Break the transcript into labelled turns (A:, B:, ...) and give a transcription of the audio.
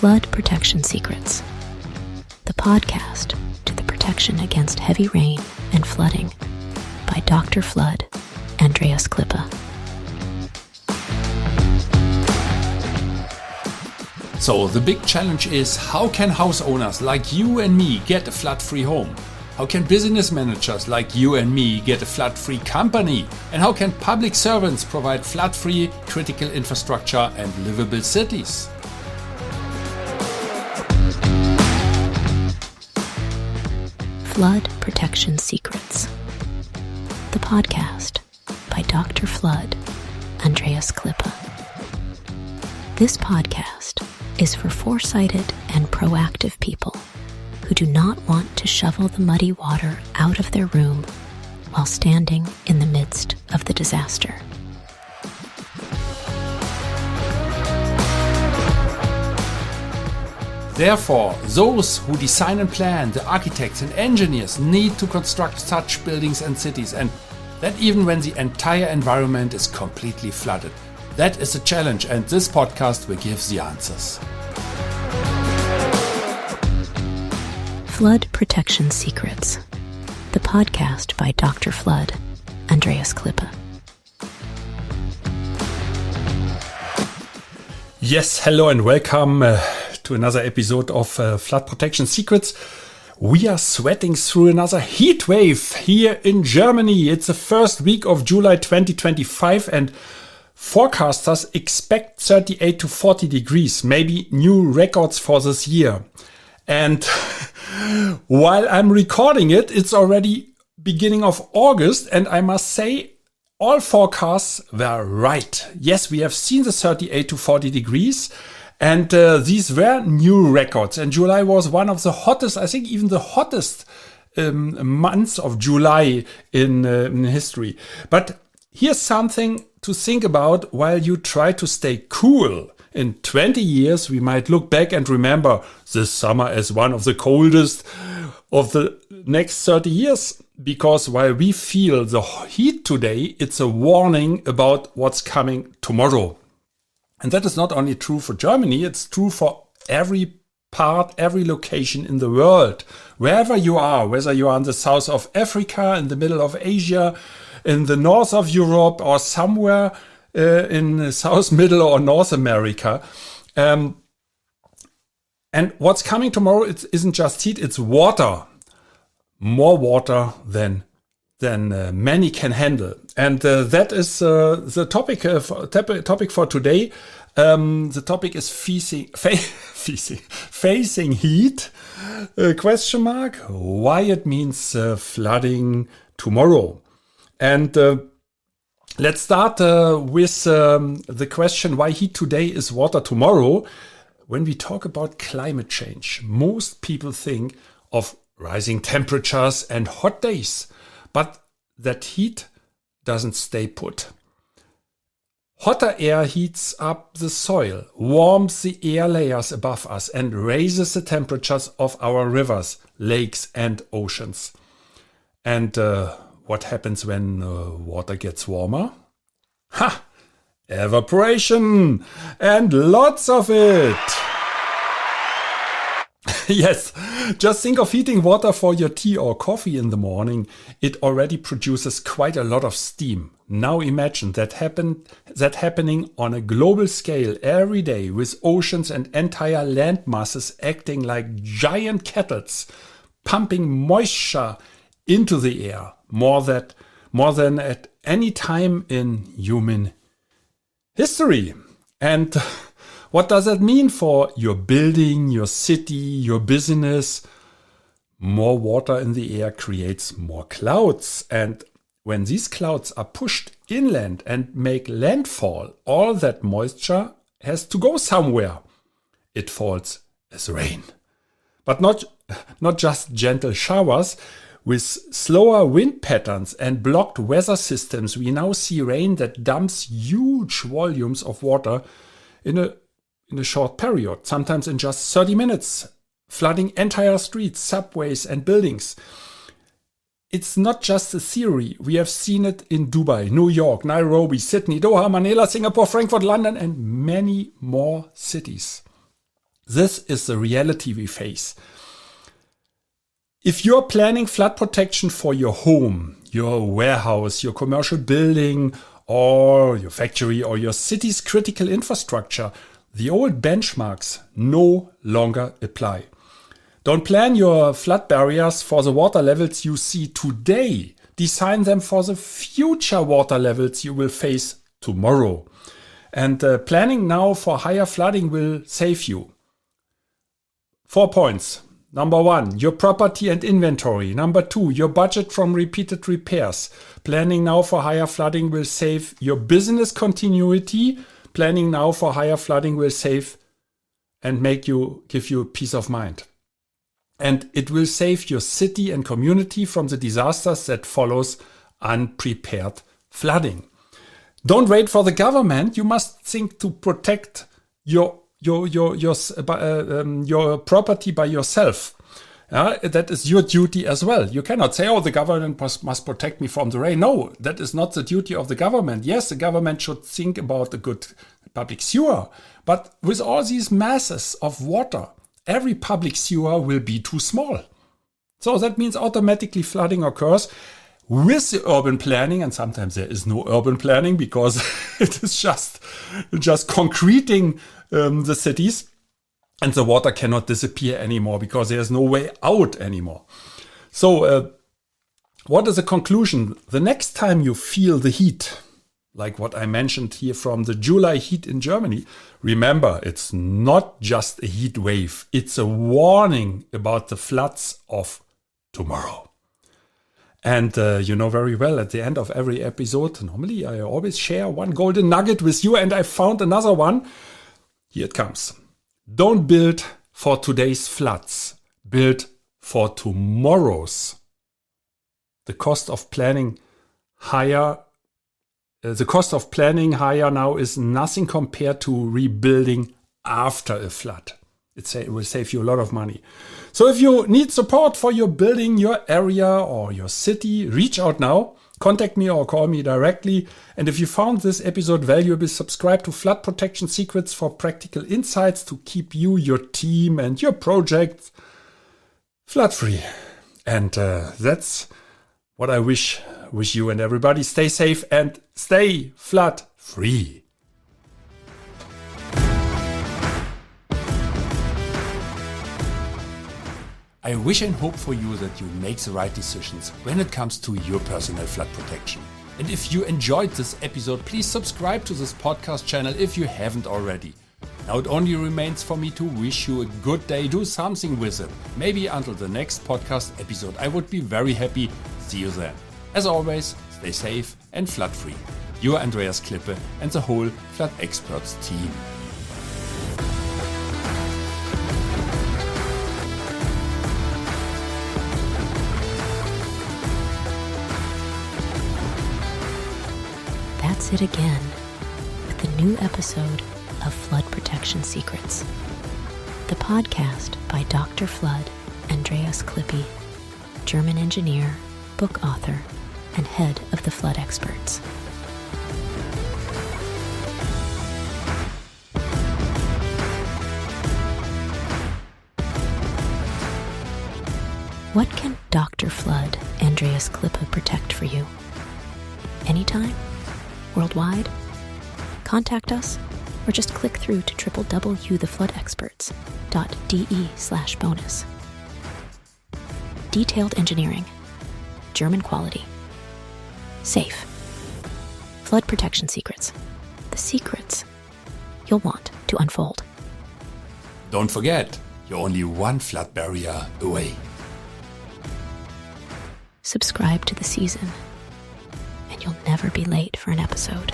A: Flood Protection Secrets, the podcast to the protection against heavy rain and flooding by Dr. Flood, Andreas Klippe.
B: So the big challenge is, how can house owners like you and me get a flood-free home? How can business managers like you and me get a flood-free company? And how can public servants provide flood-free critical infrastructure and livable cities?
A: Flood Protection Secrets, the podcast by Dr. Flood, Andreas Klippe. This podcast is for foresighted and proactive people who do not want to shovel the muddy water out of their room while standing in the midst of the disaster.
B: Therefore, those who design and plan, the architects and engineers, need to construct such buildings and cities, and that even when the entire environment is completely flooded. That is a challenge, and this podcast will give the answers.
A: Flood Protection Secrets, the podcast by Dr. Flood, Andreas Klippe.
B: Yes, hello and welcome to another episode of Flood Protection Secrets. We are sweating through another heat wave here in Germany. It's the first week of July 2025 and forecasters expect 38 to 40 degrees, maybe new records for this year. And while I'm recording it, it's already beginning of August, and I must say all forecasts were right. Yes, we have seen the 38 to 40 degrees, and these were new records. And July was one of the hottest, I think even the hottest months of July in history. But here's something to think about while you try to stay cool. In 20 years, we might look back and remember this summer as one of the coldest of the next 30 years. Because while we feel the heat today, it's a warning about what's coming tomorrow. And that is not only true for Germany, it's true for every part, every location in the world. Wherever you are, whether you are in the south of Africa, in the middle of Asia, in the north of Europe, or somewhere in South, Middle, or North America. And what's coming tomorrow, it isn't just heat, it's water. More water than many can handle. And that is the topic for today. The topic is facing heat, question mark, why it means flooding tomorrow. And let's start with the question, why heat today is water tomorrow. When we talk about climate change, most people think of rising temperatures and hot days, but that heat doesn't stay put. Hotter air heats up the soil, warms the air layers above us, and raises the temperatures of our rivers, lakes, and oceans. And what happens when water gets warmer? Ha! Evaporation! And lots of it! Yes, just think of heating water for your tea or coffee in the morning. It already produces quite a lot of steam. Now imagine that happening on a global scale every day, with oceans and entire land masses acting like giant kettles, pumping moisture into the air, more than at any time in human history. And what does that mean for your building, your city, your business? More water in the air creates more clouds. And when these clouds are pushed inland and make landfall, all that moisture has to go somewhere. It falls as rain. But not just gentle showers. With slower wind patterns and blocked weather systems, we now see rain that dumps huge volumes of water in a short period, sometimes in just 30 minutes, flooding entire streets, subways, and buildings. It's not just a theory. We have seen it in Dubai, New York, Nairobi, Sydney, Doha, Manila, Singapore, Frankfurt, London, and many more cities. This is the reality we face. If you're planning flood protection for your home, your warehouse, your commercial building, or your factory or your city's critical infrastructure, the old benchmarks no longer apply. Don't plan your flood barriers for the water levels you see today. Design them for the future water levels you will face tomorrow. And planning now for higher flooding will save you. 4 points. Number 1, your property and inventory. Number 2, your budget from repeated repairs. Planning now for higher flooding will save your business continuity. Planning now for higher flooding will save and give you peace of mind. And it will save your city and community from the disasters that follows unprepared flooding. Don't wait for the government. You must think to protect your property by yourself. That is your duty as well. You cannot say, the government must protect me from the rain. No, that is not the duty of the government. Yes, the government should think about a good public sewer. But with all these masses of water, every public sewer will be too small. So that means automatically flooding occurs with the urban planning. And sometimes there is no urban planning because it is just concreting the cities, and the water cannot disappear anymore because there's no way out anymore. So what is the conclusion? The next time you feel the heat, like what I mentioned here from the July heat in Germany, remember, it's not just a heat wave. It's a warning about the floods of tomorrow. And you know very well, at the end of every episode, normally I always share one golden nugget with you, and I found another one. Here it comes. Don't build for today's floods. Build for tomorrow's. The cost of planning higher now is nothing compared to rebuilding after a flood. It will save you a lot of money. So if you need support for your building, your area or your city, reach out now. Contact me or call me directly. And if you found this episode valuable, subscribe to Flood Protection Secrets for practical insights to keep you, your team and your project flood free. And that's what I wish you and everybody. Stay safe and stay flood free. I wish and hope for you that you make the right decisions when it comes to your personal flood protection. And if you enjoyed this episode, please subscribe to this podcast channel if you haven't already. Now it only remains for me to wish you a good day. Do something with it. Maybe until the next podcast episode. I would be very happy. See you then. As always, stay safe and flood free. Your Andreas Klippe and the whole Flood Experts team.
A: That's it again with a new episode of Flood Protection Secrets, the podcast by Dr. Flood, Andreas Klippe, German engineer, book author, and head of the Flood Experts. What can Dr. Flood, Andreas Klippe protect for you? Anytime? Worldwide? Contact us or just click through to www.thefloodexperts.de/bonus. Detailed engineering. German quality. Safe. Flood protection secrets. The secrets you'll want to unfold.
B: Don't forget, you're only one flood barrier away.
A: Subscribe to the season, and you'll never be late for an episode.